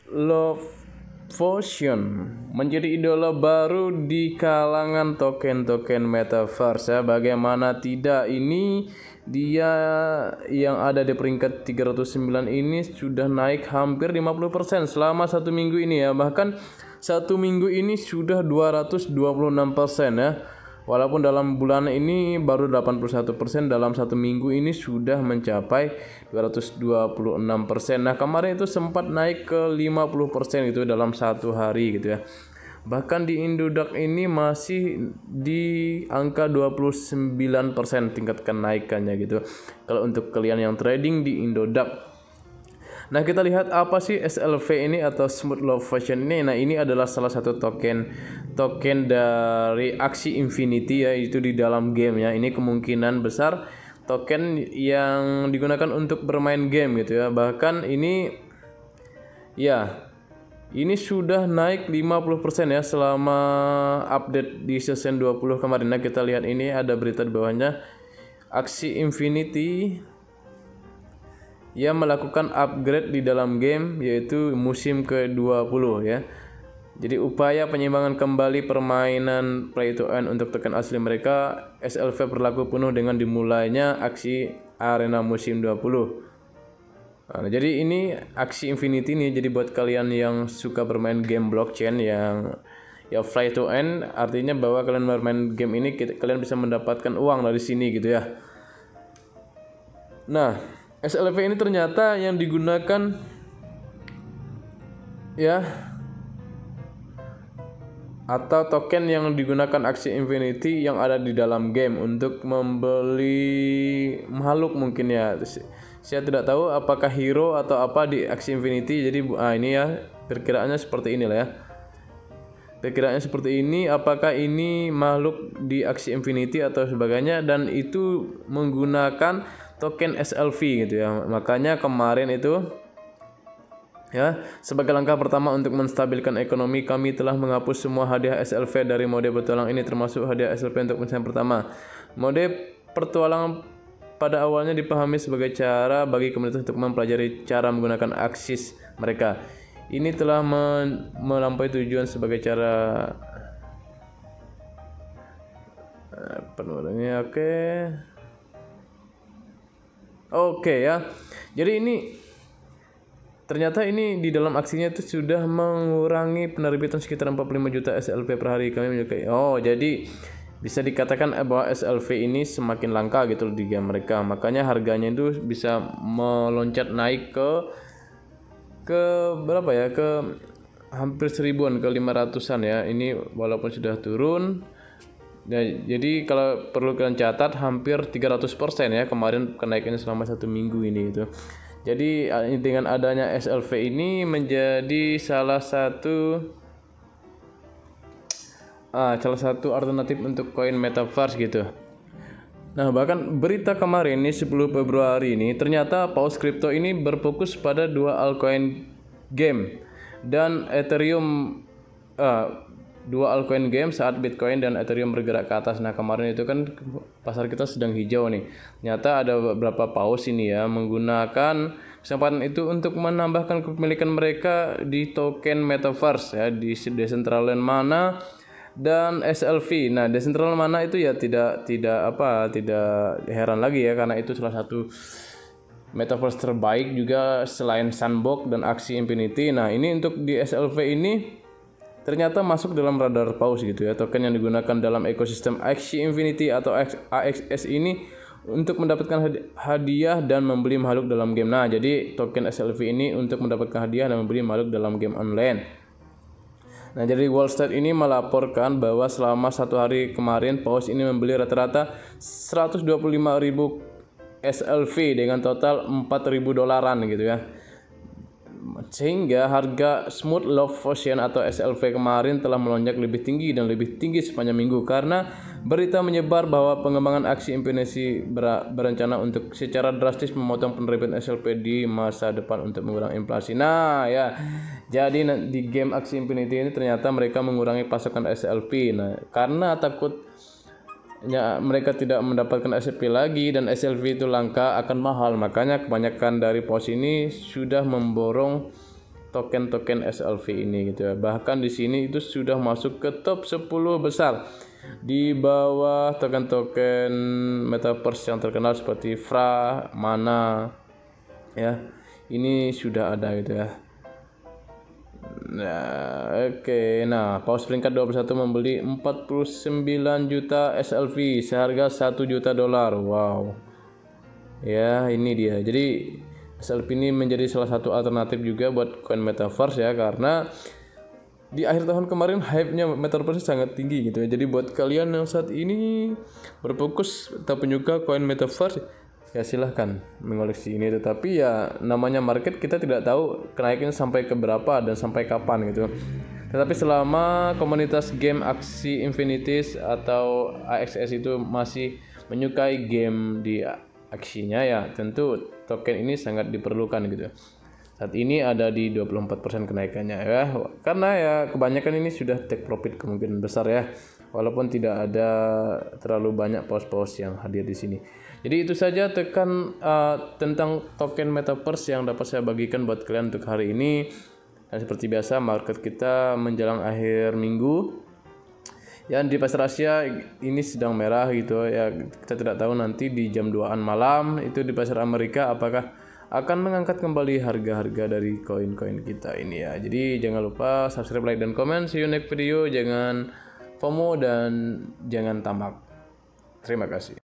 Lovosion menjadi idola baru di kalangan token-token metaverse ya. Bagaimana tidak, ini dia yang ada di peringkat 309 ini sudah naik hampir 50% selama 1 minggu ini ya. Bahkan 1 minggu ini sudah 226% ya. Walaupun dalam bulan ini baru 81%, dalam 1 minggu ini sudah mencapai 226%. Nah, kemarin itu sempat naik ke 50% gitu dalam 1 hari gitu ya. Bahkan di Indodax ini masih di angka 29% tingkat kenaikannya gitu. Kalau untuk kalian yang trading di Indodax. Nah, kita lihat apa sih SLV ini atau Smooth Lovosion ini. Nah, ini adalah salah satu token dari Axie Infinity ya, itu di dalam game ya. Ini kemungkinan besar token yang digunakan untuk bermain game gitu ya. Bahkan ini sudah naik 50% ya selama update di season 20 kemarin. Nah, kita lihat ini ada berita di bawahnya. Axie Infinity yang melakukan upgrade di dalam game yaitu musim ke-20 ya. Jadi upaya penyimbangan kembali permainan play to earn untuk token asli mereka, SLV berlaku penuh dengan dimulainya Axie Arena musim 20. Nah, jadi ini Axie Infinity nih, jadi buat kalian yang suka bermain game blockchain yang ya play to earn, artinya bahwa kalian bermain game ini kalian bisa mendapatkan uang dari sini gitu ya. Nah, SLV ini ternyata yang digunakan ya, atau token yang digunakan Axie Infinity yang ada di dalam game untuk membeli makhluk mungkin ya. Saya tidak tahu apakah hero atau apa di Axie Infinity. Jadi ini ya perkiraannya seperti inilah ya. Perkiraannya seperti ini, apakah ini makhluk di Axie Infinity atau sebagainya, dan itu menggunakan token SLV gitu ya. Makanya kemarin itu ya, sebagai langkah pertama untuk menstabilkan ekonomi, kami telah menghapus semua hadiah SLV dari mode petualang ini, termasuk hadiah SLV untuk pencapaian pertama. Mode petualangan pada awalnya dipahami sebagai cara bagi komunitas untuk mempelajari cara menggunakan aksis mereka. Ini telah melampaui tujuan sebagai cara penurutannya. Oke ya. Jadi ini ternyata ini di dalam aksinya itu sudah mengurangi penerbitan sekitar 45 juta SLV per hari. Kami menyukai. Oh, jadi bisa dikatakan bahwa SLV ini semakin langka gitu di game mereka. Makanya harganya itu bisa meloncat naik ke berapa ya? Ke hampir 1000-an, ke 500-an ya. Ini walaupun sudah turun. Nah, jadi kalau perlu kalian catat hampir 300% ya kemarin kenaikannya selama 1 minggu ini itu. Jadi dengan adanya SLV ini menjadi salah satu alternatif untuk koin metaverse gitu. Nah, bahkan berita kemarin ini 10 Februari ini ternyata Paus Crypto ini berfokus pada 2 altcoin game dan Ethereum, 2 altcoin game saat Bitcoin dan Ethereum bergerak ke atas. Nah, kemarin itu kan pasar kita sedang hijau nih. Ternyata ada beberapa paus ini ya menggunakan kesempatan itu untuk menambahkan kepemilikan mereka di token metaverse ya, di Decentraland Mana dan SLV. Nah, Decentraland Mana itu ya tidak heran lagi ya, karena itu salah satu metaverse terbaik juga selain Sandbox dan Axie Infinity. Nah, ini untuk di SLV ini ternyata masuk dalam radar paus gitu ya. Token yang digunakan dalam ekosistem Axie Infinity atau AXS ini untuk mendapatkan hadiah dan membeli makhluk dalam game. Nah, jadi token SLV ini untuk mendapatkan hadiah dan membeli makhluk dalam game online. Nah, jadi Wall Street ini melaporkan bahwa selama 1 hari kemarin paus ini membeli rata-rata 125.000 SLV dengan total $4.000 gitu ya. Sehingga harga Smooth Lovosion atau SLV kemarin telah melonjak lebih tinggi dan lebih tinggi sepanjang minggu karena berita menyebar bahwa pengembangan Axie Infinity berencana untuk secara drastis memotong penerbitan SLV di masa depan untuk mengurangi inflasi. Nah ya, jadi di game Axie Infinity ini ternyata mereka mengurangi pasokan SLV. Nah, karena takutnya mereka tidak mendapatkan SLV lagi dan SLV itu langka akan mahal, makanya kebanyakan dari paus ini sudah memborong token-token SLV ini gitu ya. Bahkan di sini itu sudah masuk ke top 10 besar di bawah token-token metaverse yang terkenal seperti Fra, Mana ya. Ini sudah ada gitu ya. Nah, oke. Nah, Paus peringkat 21 membeli 49 juta SLV seharga 1 juta dolar. Wow. Ya, ini dia. Jadi SLV ini menjadi salah satu alternatif juga buat koin metaverse ya, karena di akhir tahun kemarin hype-nya metaverse sangat tinggi gitu ya. Jadi buat kalian yang saat ini berfokus atau penyuka koin metaverse, ya silahkan mengoleksi ini. Tetapi ya namanya market, kita tidak tahu kenaikannya sampai ke berapa dan sampai kapan gitu. Tetapi selama komunitas game Axie Infinities atau AXS itu masih menyukai game di aksinya, ya tentu token ini sangat diperlukan gitu. Saat ini ada di 24% kenaikannya ya. Karena ya kebanyakan ini sudah take profit kemungkinan besar ya. Walaupun tidak ada terlalu banyak paus-paus yang hadir di sini. Jadi itu saja tentang token metaverse yang dapat saya bagikan buat kalian untuk hari ini. Dan seperti biasa market kita menjelang akhir minggu. Ya, di pasar Asia ini sedang merah gitu ya. Kita tidak tahu nanti di jam 2-an malam itu di pasar Amerika apakah akan mengangkat kembali harga-harga dari koin-koin kita ini ya. Jadi jangan lupa subscribe, like, dan komen. See you next video. Jangan FOMO dan jangan tamak. Terima kasih.